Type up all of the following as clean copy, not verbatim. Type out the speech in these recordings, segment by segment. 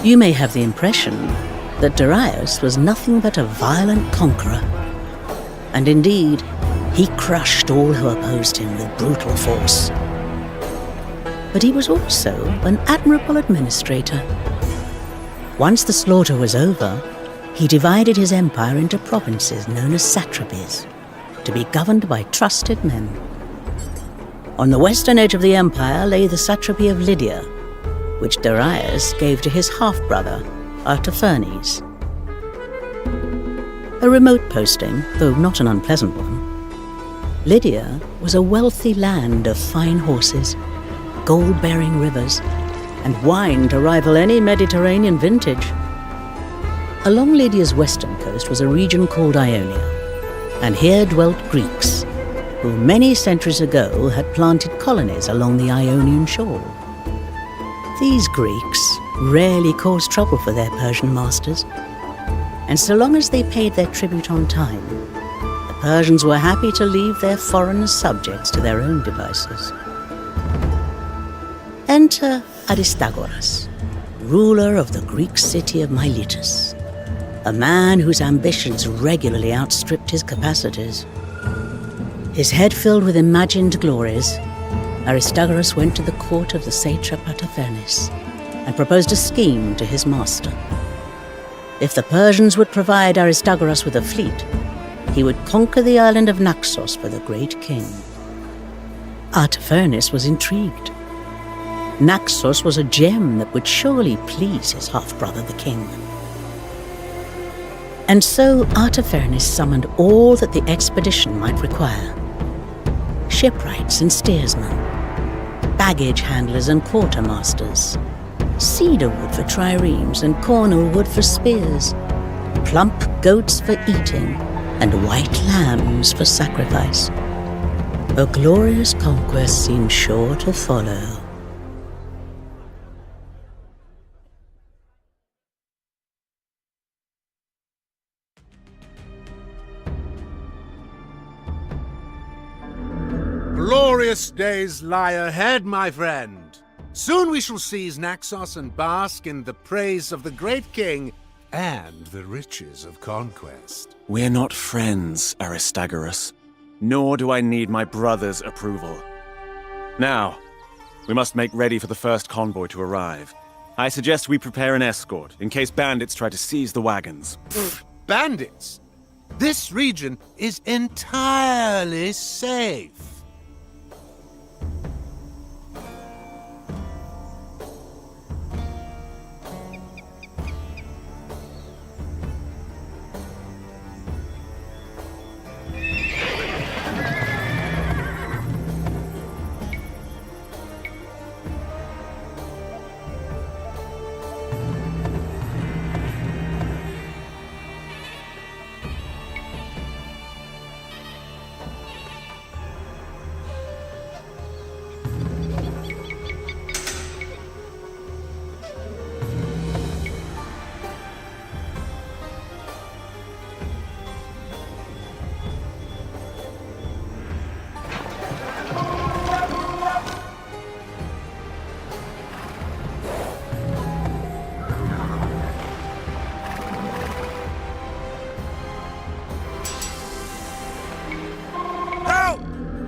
You may have the impression that Darius was nothing but a violent conqueror. And indeed, he crushed all who opposed him with brutal force. But he was also an admirable administrator. Once the slaughter was over, he divided his empire into provinces known as satrapies, to be governed by trusted men. On the western edge of the empire lay the satrapy of Lydia, which Darius gave to his half-brother, Artaphernes. A remote posting, though not an unpleasant one, Lydia was a wealthy land of fine horses, gold-bearing rivers, and wine to rival any Mediterranean vintage. Along Lydia's western coast was a region called Ionia, and here dwelt Greeks, who many centuries ago had planted colonies along the Ionian shore. These Greeks rarely caused trouble for their Persian masters, and so long as they paid their tribute on time, the Persians were happy to leave their foreign subjects to their own devices. Enter Aristagoras, ruler of the Greek city of Miletus, a man whose ambitions regularly outstripped his capacities. His head filled with imagined glories, Aristagoras went to the court of the satrap Artaphernes and proposed a scheme to his master. If the Persians would provide Aristagoras with a fleet, he would conquer the island of Naxos for the great king. Artaphernes was intrigued. Naxos was a gem that would surely please his half-brother the king. And so Artaphernes summoned all that the expedition might require: shipwrights and steersmen, baggage handlers and quartermasters, cedar wood for triremes and cornel wood for spears, plump goats for eating and white lambs for sacrifice. A glorious conquest seemed sure to follow. Glorious days lie ahead, my friend. Soon we shall seize Naxos and bask in the praise of the great king and the riches of conquest. We're not friends, Aristagoras, nor do I need my brother's approval. Now, we must make ready for the first convoy to arrive. I suggest we prepare an escort, in case bandits try to seize the wagons. Bandits? This region is entirely safe.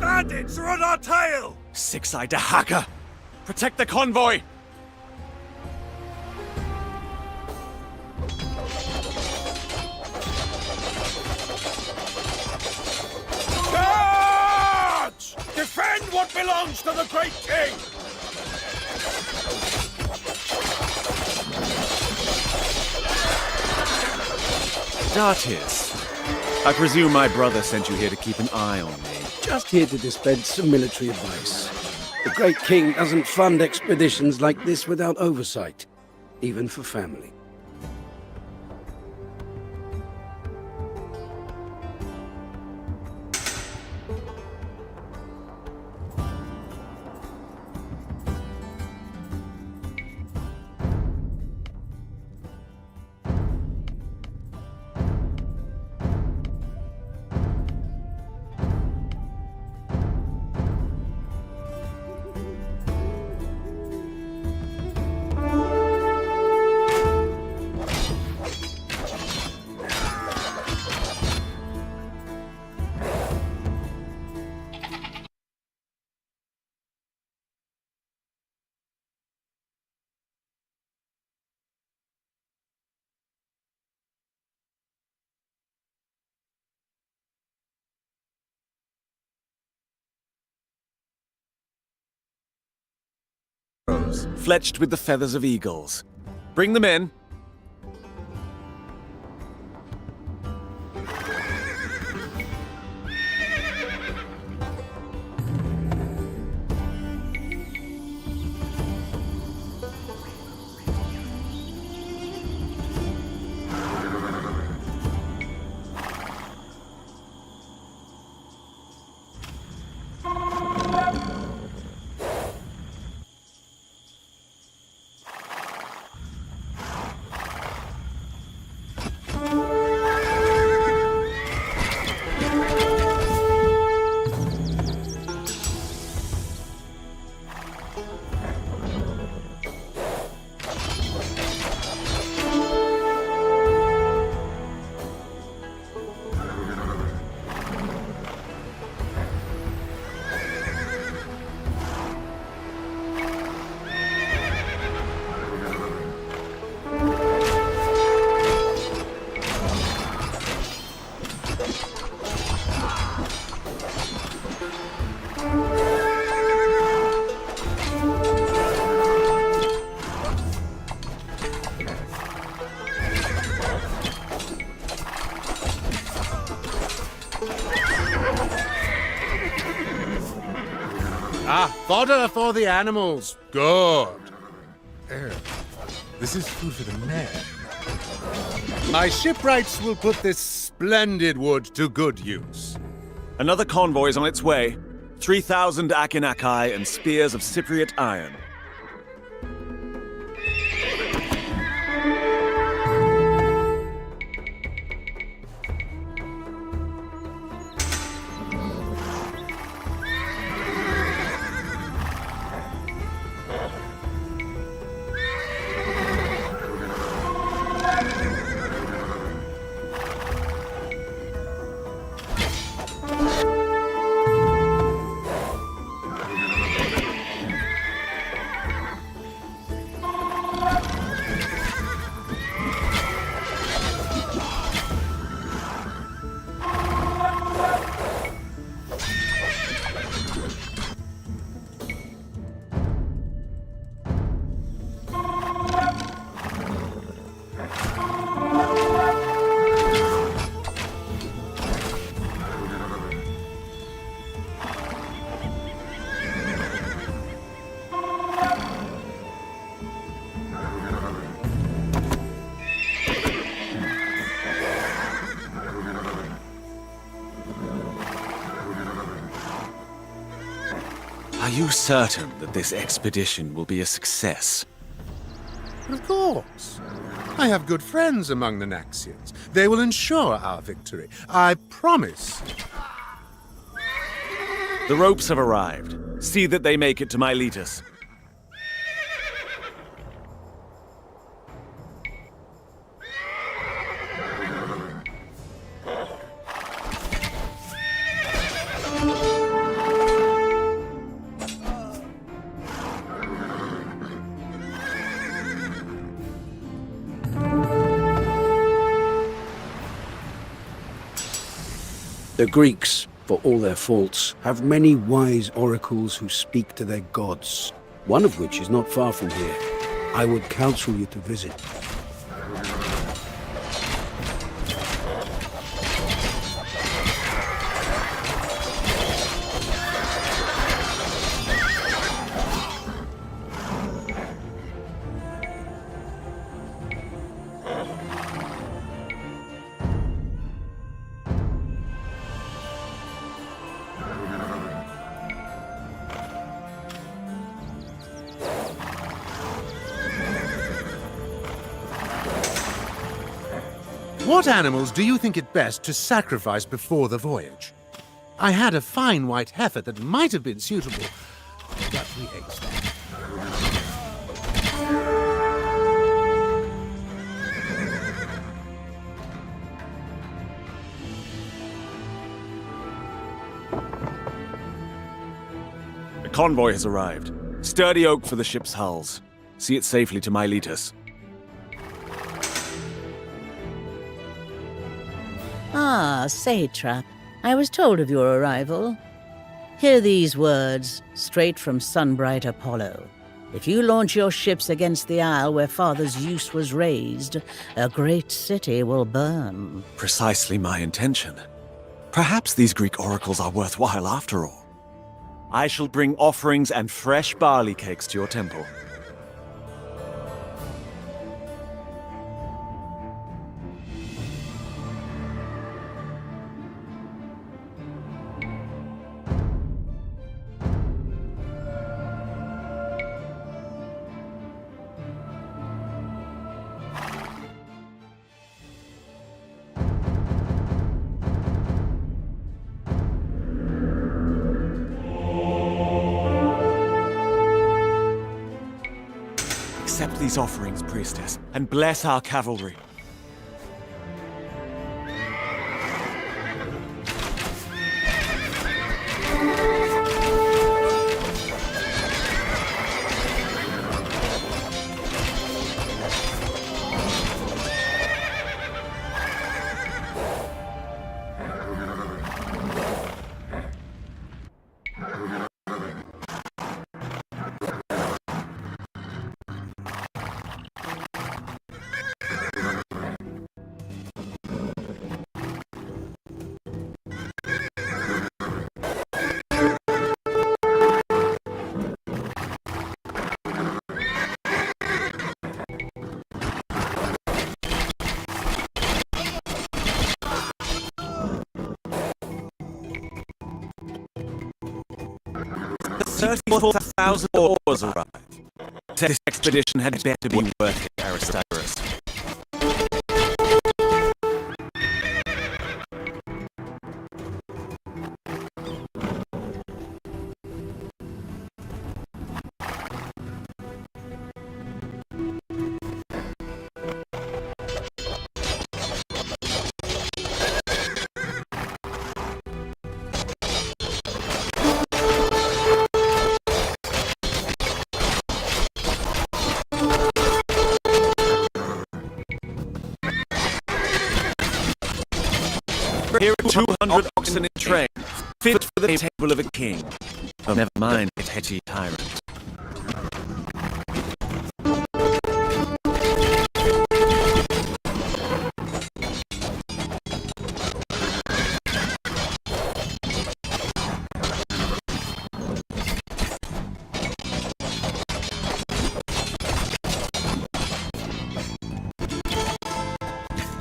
Bandits are on our tail! Six-eyed Dahaka! Protect the convoy! Charge! Defend what belongs to the great king! Dartius, I presume my brother sent you here to keep an eye on me. Just here to dispense some military advice. The great king doesn't fund expeditions like this without oversight, even for family. fletched with the feathers of eagles. Bring them in. Fodder for the animals. Good. This is food for the men. My shipwrights will put this splendid wood to good use. Another convoy is on its way. 3,000 Akinaki and spears of Cypriot iron. Are you certain that this expedition will be a success? Of course. I have good friends among the Naxians. They will ensure our victory. I promise. The ropes have arrived. See that they make it to Miletus. The Greeks, for all their faults, have many wise oracles who speak to their gods, one of which is not far from here. I would counsel you to visit. What animals do you think it best to sacrifice before the voyage? I had a fine white heifer that might have been suitable, but we ate that. A convoy has arrived. Sturdy oak for the ship's hulls. See it safely to Miletus. Ah, satrap. I was told of your arrival. Hear these words, straight from sunbright Apollo. If you launch your ships against the isle where Father's Zeus was raised, a great city will burn. Precisely my intention. Perhaps these Greek oracles are worthwhile after all. I shall bring offerings and fresh barley cakes to your temple. Accept these offerings, priestess, and bless our cavalry. The 34,000 oars arrived. This expedition had better be worth it, Aristagoras. Here are 200 oxen in train, fit for the table of a king. Oh, never mind, a petty tyrant.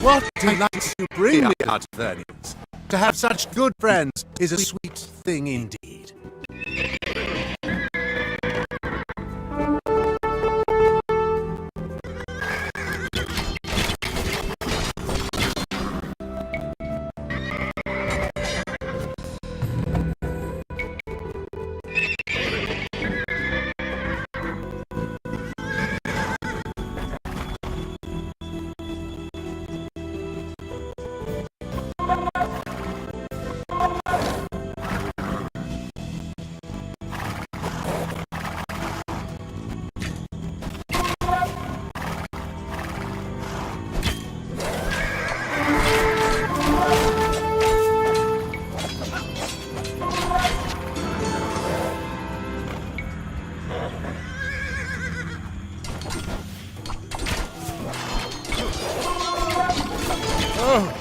What delight you bring me, Artavernians! To have such good friends is a sweet thing indeed.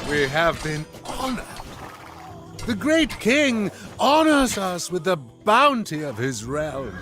We have been honored. The great king honors us with the bounty of his realm.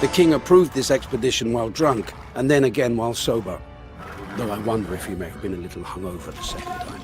The king approved this expedition while drunk, and then again while sober. Though I wonder if he may have been a little hungover the second time.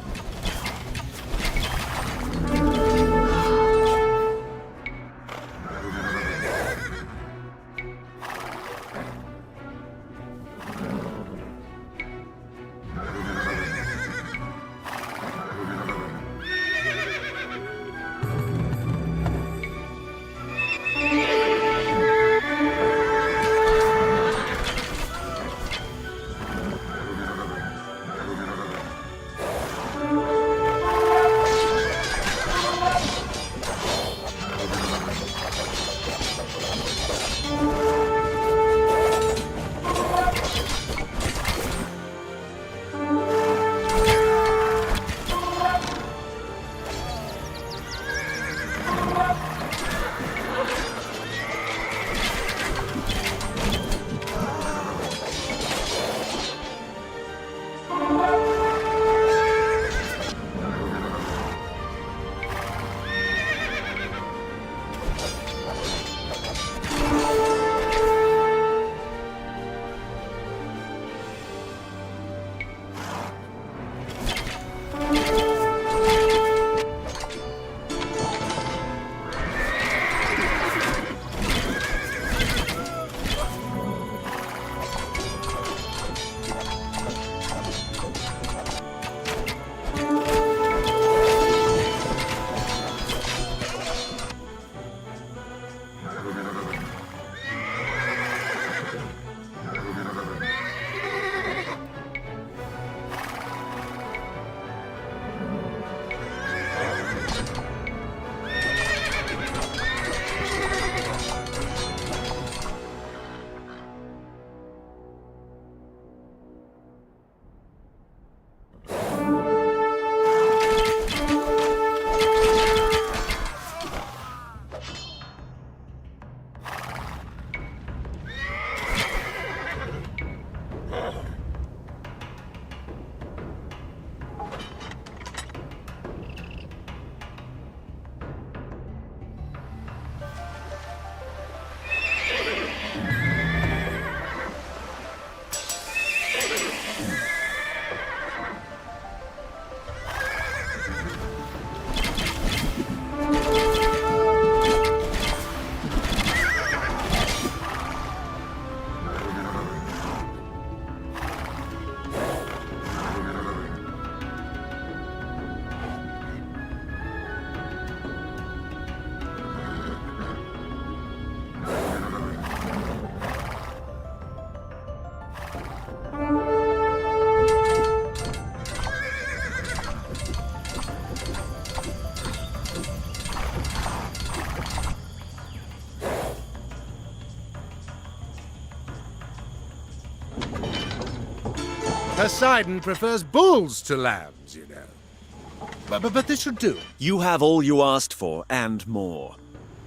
Poseidon prefers bulls to lambs, you know. But this should do. You have all you asked for, and more.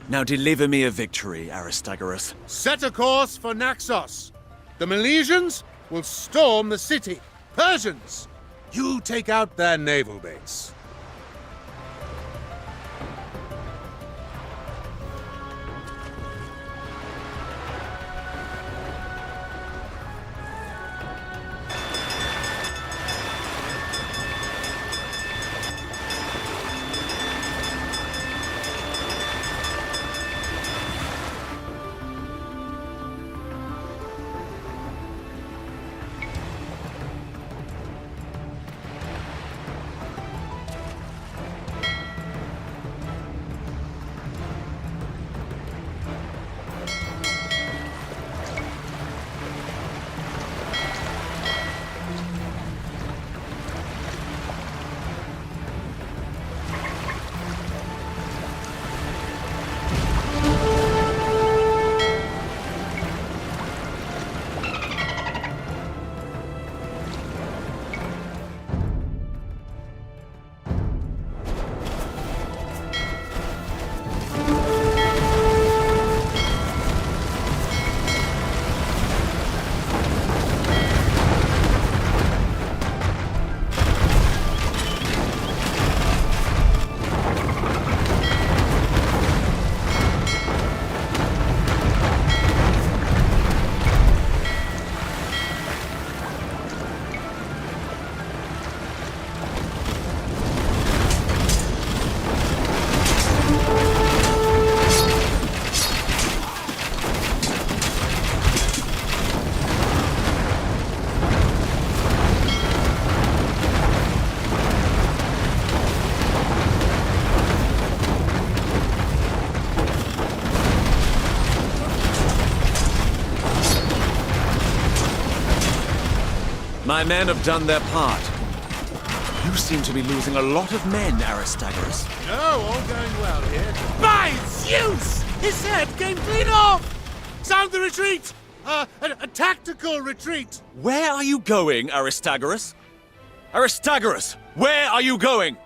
Now deliver me a victory, Aristagoras. Set a course for Naxos. The Milesians will storm the city. Persians, you take out their naval base. My men have done their part. You seem to be losing a lot of men, Aristagoras. No, all going well here. By Zeus! His head came clean off! Sound the retreat! A tactical retreat! Where are you going, Aristagoras? Aristagoras, where are you going?